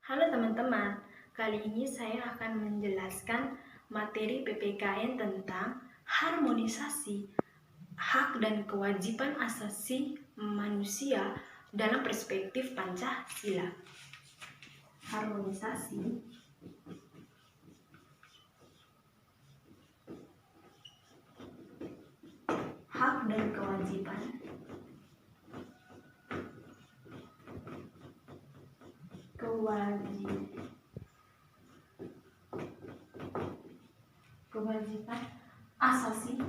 Halo teman-teman, kali ini saya akan menjelaskan materi PPKN tentang harmonisasi hak dan kewajiban asasi manusia dalam perspektif Pancasila. Harmonisasi hak dan kewajiban kewajiban asasi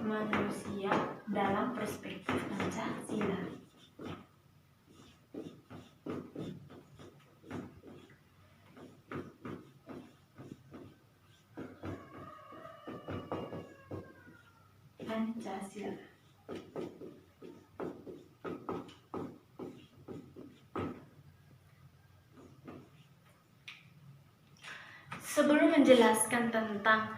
manusia dalam perspektif Pancasila. Sebelum menjelaskan tentang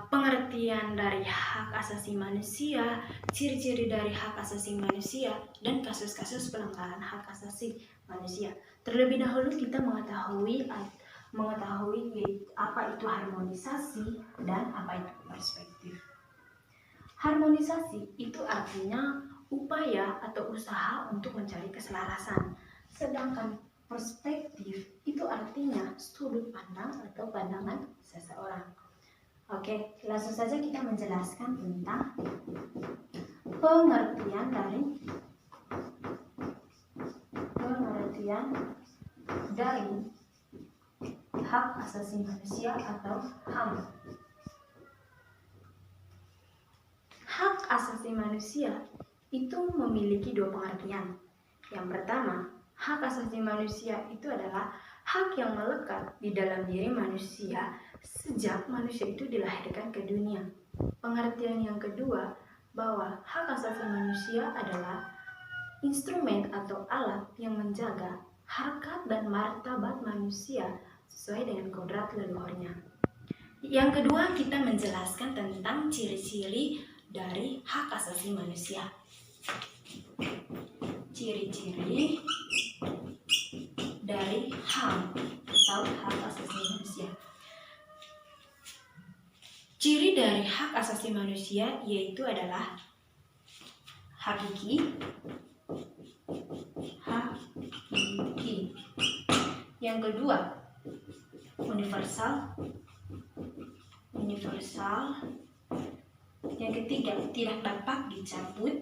pengertian dari hak asasi manusia, ciri-ciri dari hak asasi manusia, dan kasus-kasus pelanggaran hak asasi manusia, terlebih dahulu kita mengetahui apa itu harmonisasi dan apa itu perspektif. Harmonisasi itu artinya upaya atau usaha untuk mencari keselarasan, sedangkan perspektif itu artinya sudut pandang atau pandangan seseorang. Oke, langsung saja kita menjelaskan tentang pengertian dari hak asasi manusia atau HAM. Hak asasi manusia itu memiliki dua pengertian. Yang pertama, hak asasi manusia itu adalah hak yang melekat di dalam diri manusia sejak manusia itu dilahirkan ke dunia. Pengertian yang kedua, bahwa hak asasi manusia adalah instrumen atau alat yang menjaga harkat dan martabat manusia sesuai dengan kodrat leluhurnya. Yang kedua, kita menjelaskan tentang ciri-ciri dari hak asasi manusia. Ciri-ciri dari HAM atau hak asasi manusia. Ciri dari hak asasi manusia yaitu adalah hakiki. Yang kedua, universal. Yang ketiga, tidak dapat dicabut.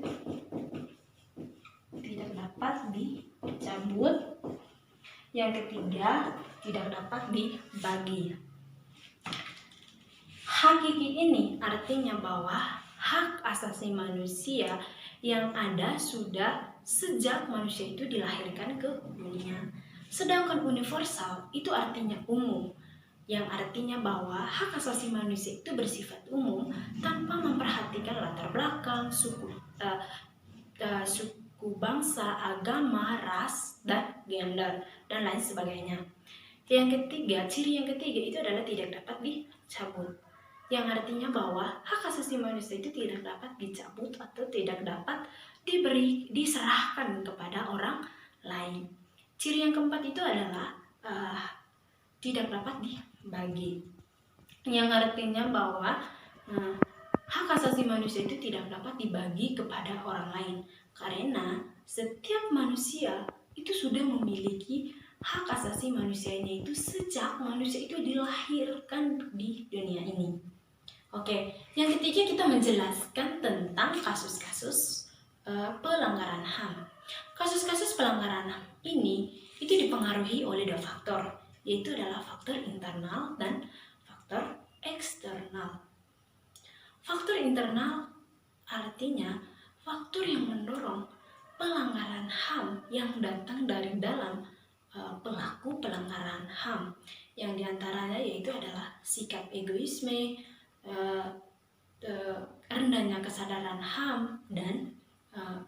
Yang ketiga, tidak dapat dibagi. Hakiki ini artinya bahwa hak asasi manusia yang ada sudah sejak manusia itu dilahirkan ke dunia. Sedangkan universal itu artinya umum, yang artinya bahwa hak asasi manusia itu bersifat umum tanpa memperhatikan latar belakang, suku bangsa, agama, ras, dan gender, dan lain sebagainya. Ciri yang ketiga itu adalah tidak dapat dicabut, yang artinya bahwa hak asasi manusia itu tidak dapat dicabut atau tidak dapat diserahkan kepada orang lain. Ciri yang keempat itu adalah tidak dapat dibagi, yang artinya bahwa hak asasi manusia itu tidak dapat dibagi kepada orang lain, karena setiap manusia itu sudah memiliki hak asasi manusianya itu sejak manusia itu dilahirkan di dunia ini. Oke, yang ketiga kita menjelaskan tentang kasus-kasus pelanggaran HAM. Kasus-kasus pelanggaran HAM ini itu dipengaruhi oleh dua faktor, yaitu adalah faktor internal dan faktor eksternal. Faktor internal artinya faktor yang mendorong pelanggaran HAM yang datang dari dalam pelaku pelanggaran HAM, yang diantaranya yaitu adalah sikap egoisme, rendahnya kesadaran HAM, dan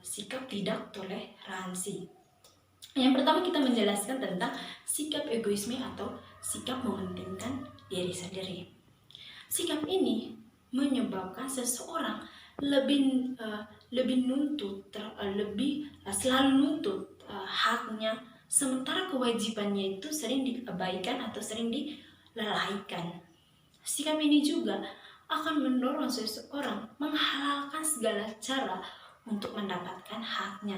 sikap tidak toleransi. Yang pertama kita menjelaskan tentang sikap egoisme atau sikap mementingkan diri sendiri. Sikap ini menyebabkan seseorang lebih lebih selalu nuntut haknya, sementara kewajibannya itu sering diabaikan atau sering dilalaikan. Sikap ini juga akan mendorong seseorang menghalalkan segala cara untuk mendapatkan haknya,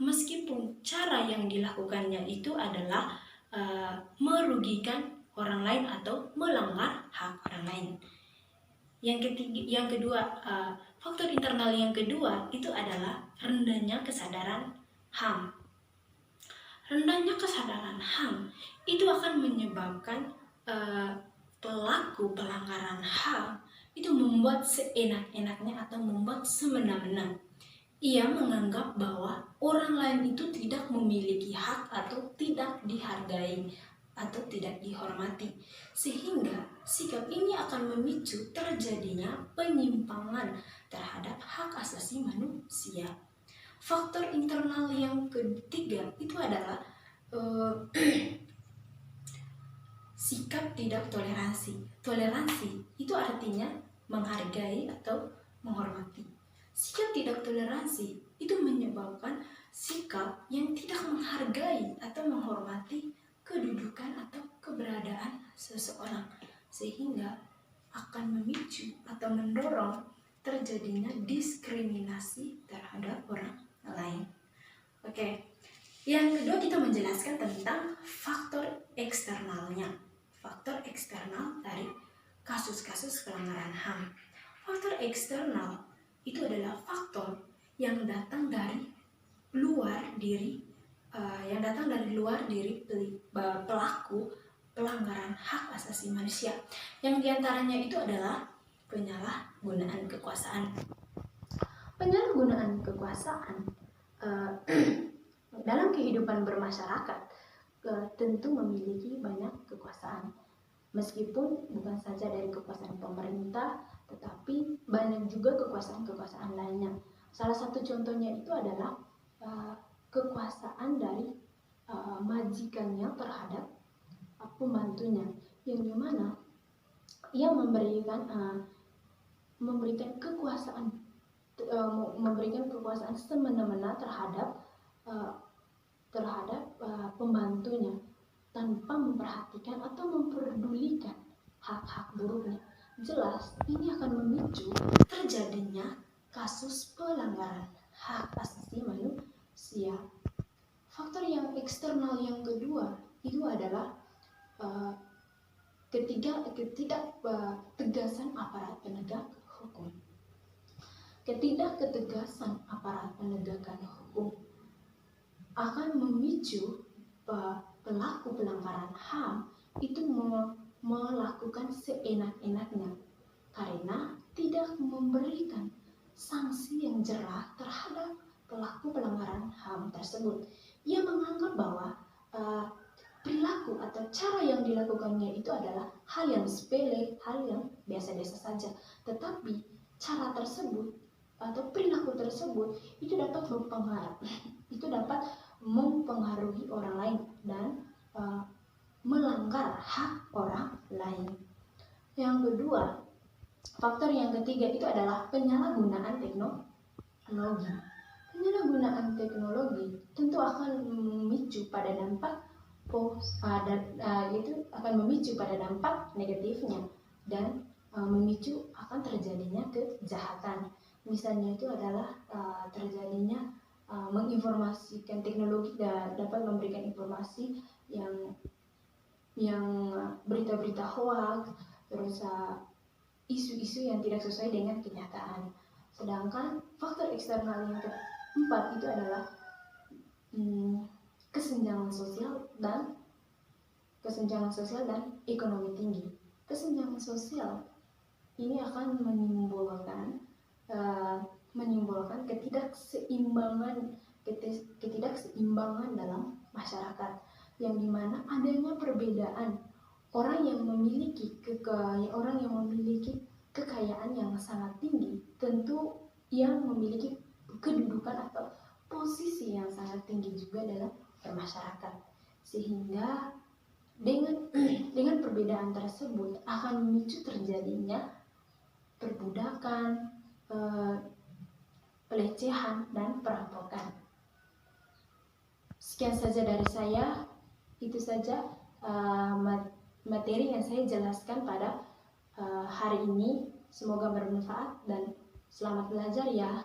meskipun cara yang dilakukannya itu adalah merugikan orang lain atau melanggar hak orang lain. Faktor internal yang kedua itu adalah rendahnya kesadaran HAM. Rendahnya kesadaran HAM itu akan menyebabkan pelaku pelanggaran HAM itu membuat seenak-enaknya atau membuat semena-mena. Ia menganggap bahwa orang lain itu tidak memiliki hak atau tidak dihargai atau tidak dihormati, sehingga sikap ini akan memicu terjadinya penyimpangan terhadap hak asasi manusia. Faktor internal yang ketiga itu adalah sikap tidak toleransi. Toleransi itu artinya menghargai atau menghormati. Sikap tidak toleransi itu menyebabkan sikap yang tidak menghargai atau menghormati kedudukan atau keberadaan seseorang, sehingga akan memicu atau mendorong terjadinya diskriminasi terhadap orang lain. Oke, yang kedua kita menjelaskan tentang faktor eksternalnya. Faktor eksternal dari kasus-kasus pelanggaran HAM. Faktor eksternal itu adalah faktor yang datang dari luar diri pelaku pelanggaran hak asasi manusia, yang diantaranya itu adalah penyalahgunaan kekuasaan. Penyalahgunaan kekuasaan dalam kehidupan bermasyarakat tentu memiliki banyak kekuasaan, meskipun bukan saja dari kekuasaan pemerintah, tetapi banyak juga kekuasaan-kekuasaan lainnya. Salah satu contohnya itu adalah kekuasaan dari majikannya terhadap pembantunya, yang dimana ia memberikan kekuasaan semena-mena terhadap pembantunya tanpa memperhatikan atau memperdulikan hak-hak buruhnya. Jelas ini akan memicu terjadinya kasus pelanggaran hak asasi manusia. Faktor yang eksternal yang kedua itu adalah ketidaktegasan aparat penegak hukum. Ketidaktegasan aparat penegakan hukum akan memicu pelaku pelanggaran HAM itu melakukan seenak-enaknya karena tidak memberikan sanksi yang jelas terhadap pelaku pelanggaran HAM tersebut. Ia menganggap bahwa perilaku atau cara yang dilakukannya itu adalah hal yang sepele, hal yang biasa-biasa saja, tetapi cara tersebut atau perilaku tersebut itu dapat mempengaruhi orang lain dan melanggar hak orang lain. Yang kedua, faktor yang ketiga itu adalah penyalahgunaan teknologi. Penyalahgunaan teknologi tentu akan memicu pada dampak negatifnya dan memicu akan terjadinya kejahatan. Misalnya itu adalah terjadinya menginformasikan, teknologi dapat memberikan informasi yang berita-berita hoax, terus isu-isu yang tidak sesuai dengan kenyataan. Sedangkan faktor eksternal yang keempat itu adalah kesenjangan sosial dan ekonomi tinggi. Kesenjangan sosial ini akan menimbulkan ketidakseimbangan dalam masyarakat, yang dimana adanya perbedaan orang yang memiliki kekayaan yang sangat tinggi, tentu yang memiliki kedudukan atau posisi yang sangat tinggi juga dalam bermasyarakat, sehingga dengan perbedaan tersebut akan memicu terjadinya perbudakan, pelecehan, dan perampokan. Sekian saja dari saya. Itu saja materi yang saya jelaskan pada hari ini. Semoga bermanfaat dan selamat belajar ya.